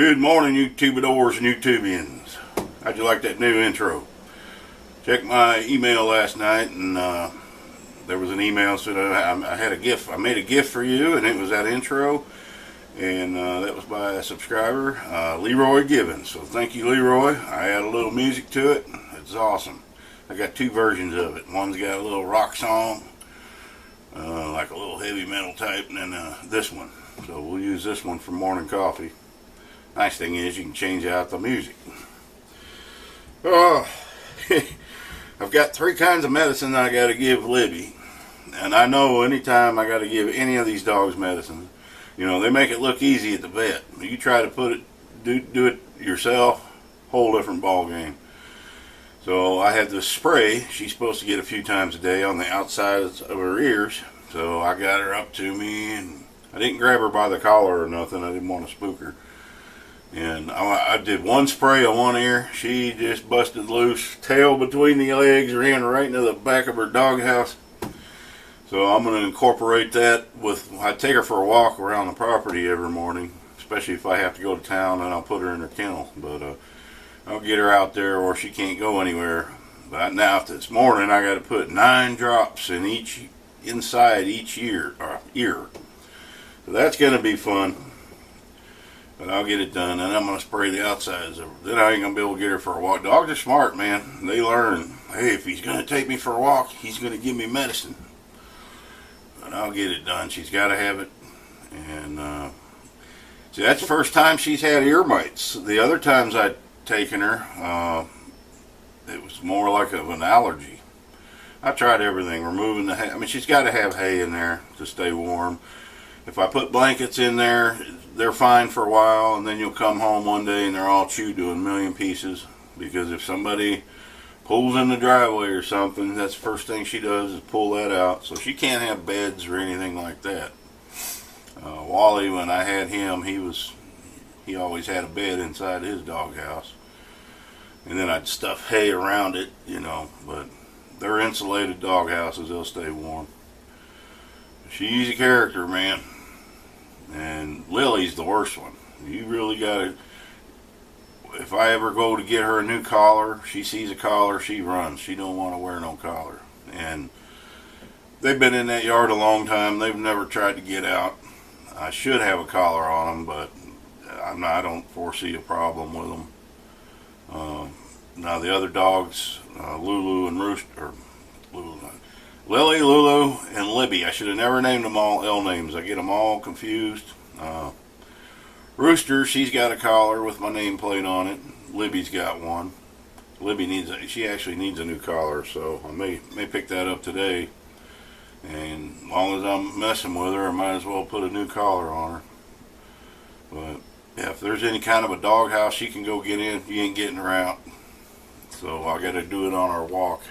Good morning, YouTubadors and YouTubians. How'd you like that new intro? Checked my email last night, and there was an email that said I had a gift. I made a gift for you, and it was that intro, and that was by a subscriber, Leroy Gibbons. So thank you, Leroy. I add a little music to it. It's awesome. I got two versions of it. One's got a little rock song, like a little heavy metal type, and then this one. So we'll use this one for morning coffee. Nice thing is you can change out the music. Oh, I've got 3 kinds of medicine I got to give Libby, and I know anytime I got to give any of these dogs medicine, you know, they make it look easy at the vet. You try to do it yourself, whole different ball game. So I have this spray she's supposed to get a few times a day on the outsides of her ears. So I got her up to me, and I didn't grab her by the collar or nothing. I didn't want to spook her. And I did one spray on one ear. She just busted loose, tail between the legs, ran right into the back of her doghouse. So I'm going to incorporate that with, I take her for a walk around the property every morning, especially if I have to go to town, and I'll put her in her kennel. But I'll get her out there or she can't go anywhere. But now this morning I got to put 9 drops in inside each ear. So that's going to be fun. But I'll get it done, and I'm going to spray the outsides of her. Then I ain't going to be able to get her for a walk. Dogs are smart, man. They learn, hey, if he's going to take me for a walk, he's going to give me medicine. But I'll get it done. She's got to have it. And see, that's the first time she's had ear mites. The other times I'd taken her, it was more like of an allergy. I tried everything, removing the hay. I mean, she's got to have hay in there to stay warm. If I put blankets in there, they're fine for a while, and then you'll come home one day and they're all chewed to a million pieces. Because if somebody pulls in the driveway or something, that's the first thing she does is pull that out. So she can't have beds or anything like that. Wally, when I had him, he always had a bed inside his doghouse. And then I'd stuff hay around it, you know, but they're insulated doghouses, they'll stay warm. She's a character, man. And Lily's the worst one. You really gotta, if I ever go to get her a new collar, she sees a collar, she runs. She don't want to wear no collar. And they've been in that yard a long time. They've never tried to get out. I should have a collar on them, but I don't foresee a problem with them. Now the other dogs, Lulu and Rooster, Lily, Lulu, and Libby. I should have never named them all L names. I get them all confused. Rooster, she's got a collar with my nameplate on it. Libby's got one. Libby she actually needs a new collar, so I may pick that up today. And as long as I'm messing with her, I might as well put a new collar on her. But yeah, if there's any kind of a doghouse she can go get in, you ain't getting her out. So I got to do it on our walk.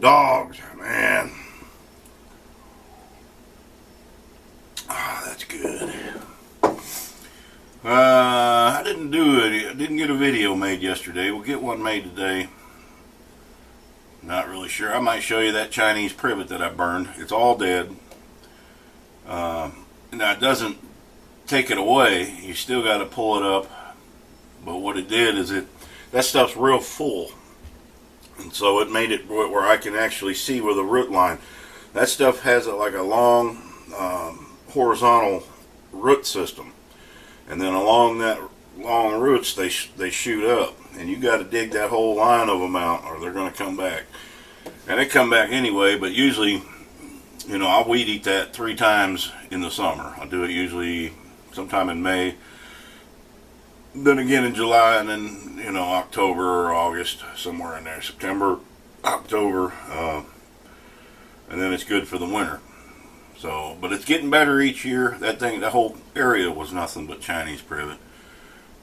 Dogs, man. Ah, that's good. I didn't get a video made yesterday. We'll get one made today. Not really sure. I might show you that Chinese privet that I burned. It's all dead. Now it doesn't take it away. You still got to pull it up. But what it did is that stuff's real full. And so it made it where I can actually see where the root line. That stuff has like a long horizontal root system. And then along that long roots they shoot up. And you got to dig that whole line of them out or they're going to come back. And they come back anyway, but usually, you know, I'll weed eat that 3 times in the summer. I'll do it usually sometime in May. Then again in July, and then, you know, October or August, somewhere in there, September, October, and then it's good for the winter. So, but it's getting better each year. That whole area was nothing but Chinese privet.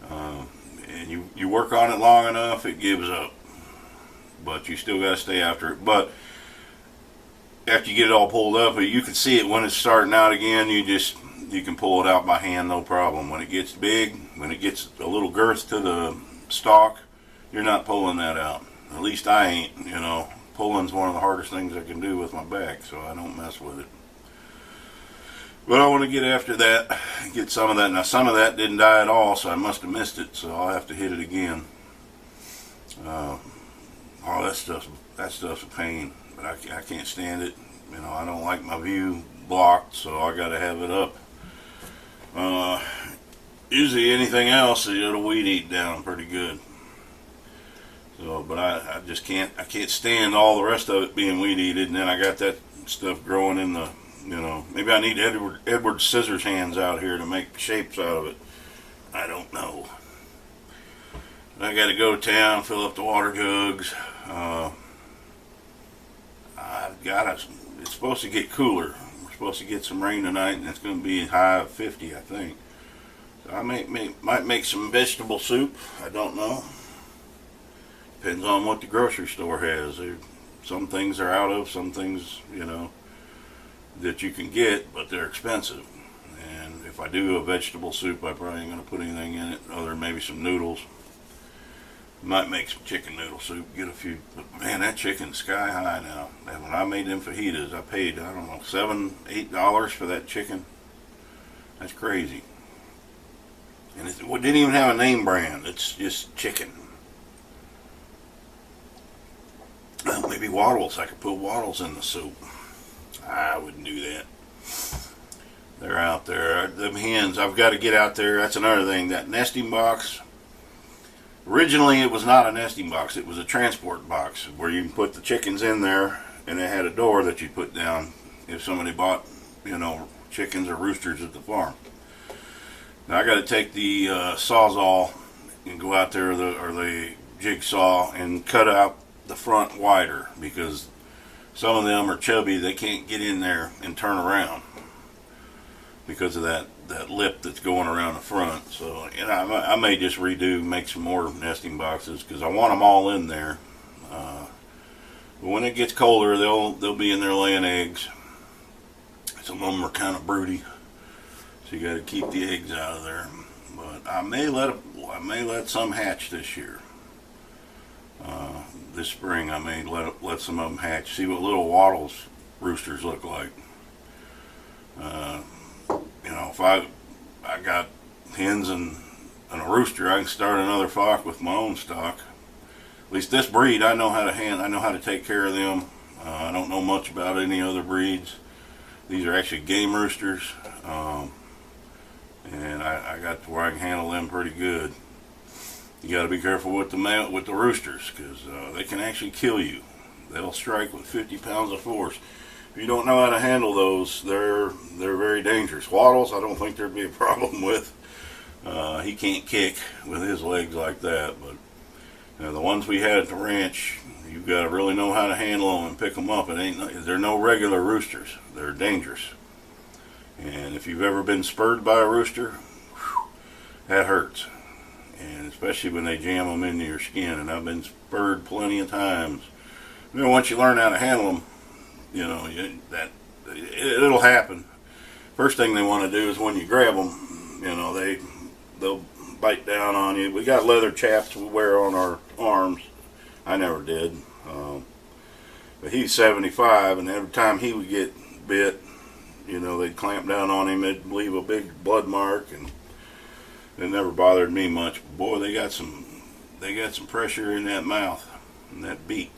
And you work on it long enough, it gives up. But you still got to stay after it. But after you get it all pulled up, you can see it when it's starting out again. You can pull it out by hand, no problem. When it gets big, when it gets a little girth to the stalk, you're not pulling that out. At least I ain't, you know. Pulling's one of the hardest things I can do with my back, so I don't mess with it. But I want to get after that, get some of that. Now some of that didn't die at all, so I must have missed it. So I'll have to hit it again. Oh, that stuff's a pain, but I can't stand it. You know, I don't like my view blocked, so I got to have it up. Usually anything else, it'll weed eat down pretty good. So, but I just can't. I can't stand all the rest of it being weed eated, and then I got that stuff growing in the. You know, maybe I need Edward scissors hands out here to make shapes out of it. I don't know. I got to go to town, fill up the water jugs. It's supposed to get cooler. We're supposed to get some rain tonight, and it's going to be high of 50, I think. So I might make some vegetable soup. I don't know. Depends on what the grocery store has. Some things are out of, some things, you know, that you can get, but they're expensive. And if I do a vegetable soup, I probably ain't going to put anything in it other than maybe some noodles. Might make some chicken noodle soup, get a few, but man, that chicken's sky high now. And when I made them fajitas, I paid, I don't know, $7, $8 for that chicken. That's crazy. And it didn't even have a name brand, it's just chicken. Maybe wattles, I could put wattles in the soup. I wouldn't do that. They're out there. Them hens, I've got to get out there. That's another thing. That nesting box, originally it was not a nesting box. It was a transport box where you can put the chickens in there, and it had a door that you put down if somebody bought, you know, chickens or roosters at the farm. Now I got to take the Sawzall and go out there, or the jigsaw, and cut out the front wider, because some of them are chubby. They can't get in there and turn around because of that lip that's going around the front. So, and I may just make some more nesting boxes, because I want them all in there. But when it gets colder, they'll be in there laying eggs. Some of them are kind of broody, so you got to keep the eggs out of there. But I may let some hatch this year. This spring I may let some of them hatch, see what little wattles roosters look like. You know, if I got hens and a rooster, I can start another flock with my own stock. At least this breed, I know how to take care of them. I don't know much about any other breeds. These are actually game roosters, and I got to where I can handle them pretty good. You got to be careful with the roosters, because they can actually kill you. They'll strike with 50 pounds of force. If you don't know how to handle those, they're very dangerous. Wattles, I don't think there'd be a problem with. He can't kick with his legs like that, but the ones we had at the ranch, you've got to really know how to handle them and pick them up. They're no regular roosters. They're dangerous. And if you've ever been spurred by a rooster, whew, that hurts. And especially when they jam them into your skin. And I've been spurred plenty of times. You know, once you learn how to handle them, you know, it'll happen. First thing they want to do is when you grab them, you know, they'll bite down on you. We got leather chaps we wear on our arms. I never did. But he's 75, and every time he would get bit, you know, they'd clamp down on him. They'd leave a big blood mark, and it never bothered me much. But boy, they got some pressure in that mouth and that beak.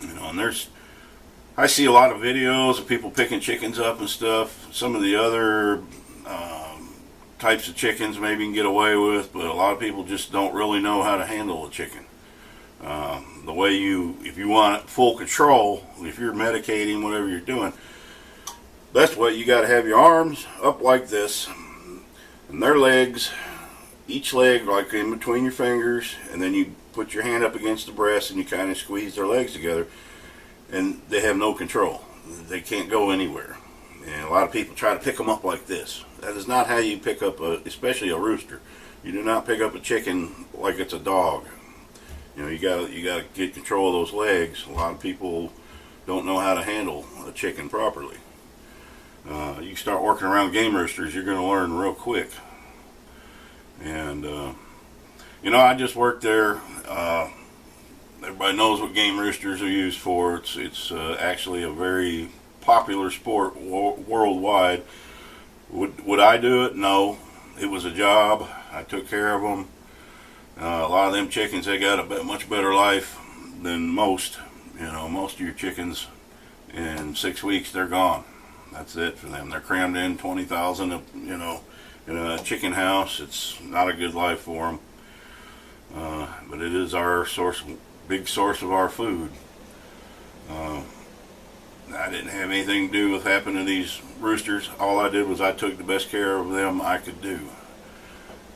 You know, and I see a lot of videos of people picking chickens up and stuff. Some of the other types of chickens maybe you can get away with, but a lot of people just don't really know how to handle a chicken. The way if you want full control, if you're medicating, whatever you're doing, best way, you got to have your arms up like this, and their legs, each leg like in between your fingers, and then you put your hand up against the breast and you kind of squeeze their legs together, and they have no control. They can't go anywhere. And a lot of people try to pick them up like this. That is not how you pick up especially a rooster. You do not pick up a chicken like it's a dog. You know, you gotta get control of those legs. A lot of people don't know how to handle a chicken properly. You start working around game roosters, you're going to learn real quick. And you know, I just worked there. Everybody knows what game roosters are used for. It's actually a very popular sport worldwide. Would I do it? No. It was a job. I took care of them. A lot of them chickens, they got a much better life than most. You know, most of your chickens, in 6 weeks, they're gone. That's it for them. They're crammed in 20,000, you know, in a chicken house. It's not a good life for them. But it is our big source of our food. I didn't have anything to do with happening to these roosters. All I did was I took the best care of them I could do.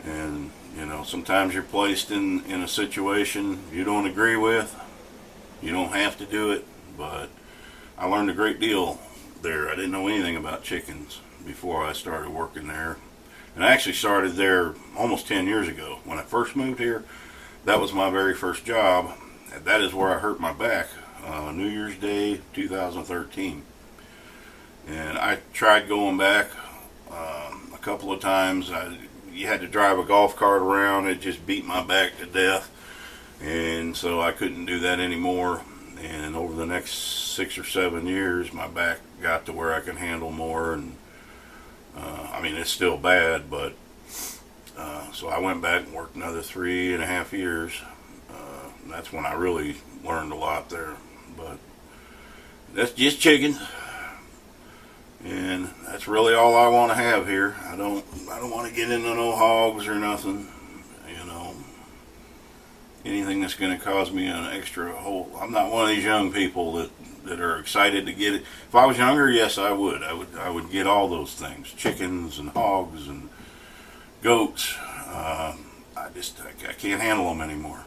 And, you know, sometimes you're placed in a situation you don't agree with. You don't have to do it, but I learned a great deal there. I didn't know anything about chickens before I started working there. And I actually started there almost 10 years ago. When I first moved here, that was my very first job. That is where I hurt my back. New Year's Day 2013, and I tried going back a couple of times. You had to drive a golf cart around. It just beat my back to death, and so I couldn't do that anymore. And over the next 6 or 7 years, my back got to where I can handle more. And I mean, it's still bad, but so I went back and worked another 3.5 years. That's when I really learned a lot there. But that's just chicken, and that's really all I want to have here. I don't want to get into no hogs or nothing. You know, anything that's going to cause me an extra hole. I'm not one of these young people that are excited to get it. If I was younger, yes, I would. I would get all those things: chickens and hogs and goats. I can't handle them anymore.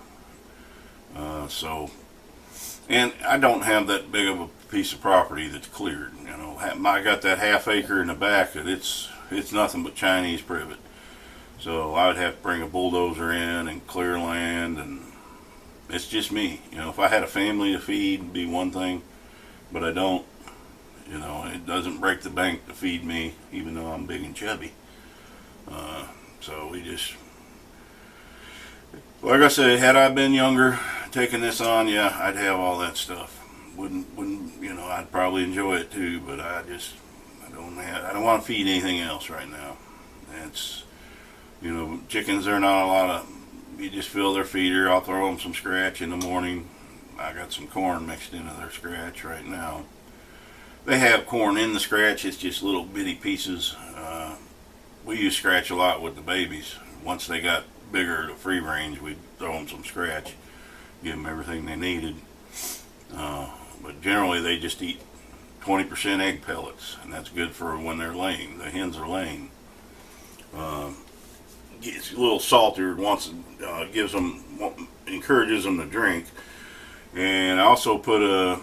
And I don't have that big of a piece of property that's cleared. You know, I got that half acre in the back that it's nothing but Chinese privet. So I would have to bring a bulldozer in and clear land, and it's just me. You know, if I had a family to feed, it'd be one thing, but I don't. You know, it doesn't break the bank to feed me, even though I'm big and chubby. So we just, like I said, had I been younger, taking this on, yeah, I'd have all that stuff. Wouldn't, you know, I'd probably enjoy it too, but I don't want to feed anything else right now. It's, you know, chickens are not a lot of, you just fill their feeder. I'll throw them some scratch in the morning. I got some corn mixed into their scratch right now. They have corn in the scratch, it's just little bitty pieces. We use scratch a lot with the babies. Once they got bigger to free range, we'd throw them some scratch, give them everything they needed. But generally they just eat 20% egg pellets, and that's good for when they're laying. The hens are laying. It's a little saltier, encourages them to drink. And I also put a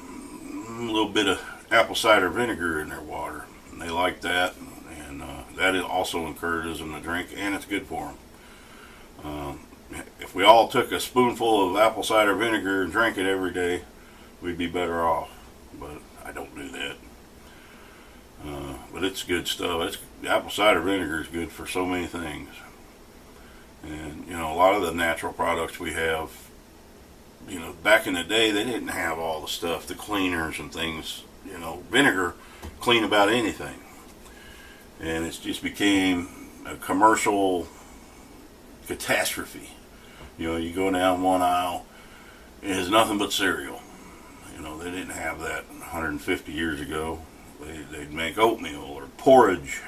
little bit of apple cider vinegar in their water, and they like that. And that also encourages them to drink, and it's good for them. If we all took a spoonful of apple cider vinegar and drank it every day, we'd be better off. But I don't do that. But it's good stuff. Apple cider vinegar is good for so many things. And, you know, a lot of the natural products we have, you know, back in the day, they didn't have all the stuff, the cleaners and things. You know, vinegar clean about anything. And it's just became a commercial catastrophe. You know, you go down one aisle, it is nothing but cereal. You know, they didn't have that 150 years ago. They'd make oatmeal or porridge.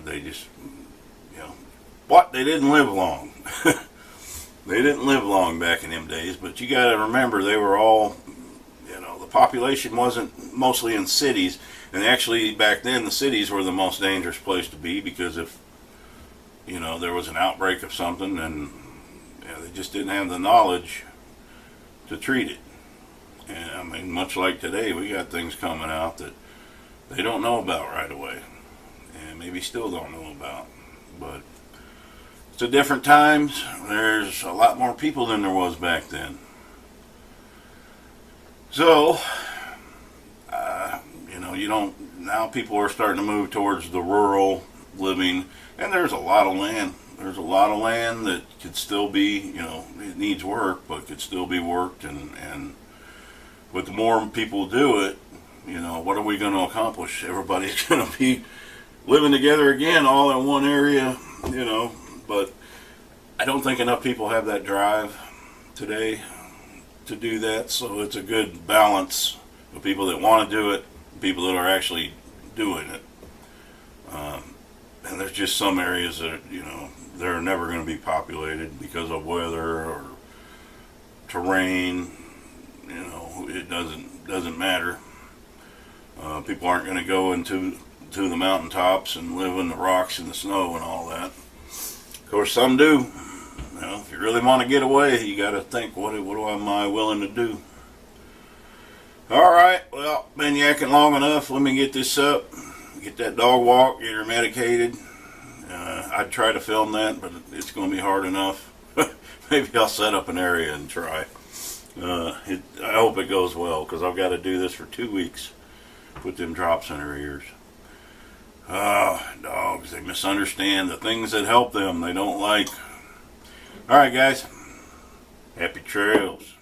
They just, you know, they didn't live long. They didn't live long back in them days, but you got to remember they were all, you know, the population wasn't mostly in cities, and actually back then the cities were the most dangerous place to be, because if, you know, there was an outbreak of something, and you know, they just didn't have the knowledge to treat it. And I mean, much like today, we got things coming out that they don't know about right away, and maybe still don't know about. But it's a different times. There's a lot more people than there was back then. So, you know, now people are starting to move towards the rural living, and there's a lot of land. There's a lot of land that could still be, you know, it needs work, but could still be worked, and with the more people do it, You know, what are we going to accomplish? Everybody's going to be living together again, all in one area, you know. But I don't think enough people have that drive today to do that. So it's a good balance of people that want to do it, people that are actually doing it. And there's just some areas that, you know, they're never going to be populated because of weather or terrain. You know, it doesn't matter. People aren't going to go into the mountaintops and live in the rocks and the snow and all that. Of course, some do. You know, if you really want to get away, you got to think, what am I willing to do? All right, well, been yakking long enough. Let me get this up. Get that dog walk, get her medicated. I'd try to film that, but it's going to be hard enough. Maybe I'll set up an area and try. I hope it goes well, because I've got to do this for 2 weeks. Put them drops in her ears. Dogs, they misunderstand the things that help them they don't like. All right, guys. Happy trails.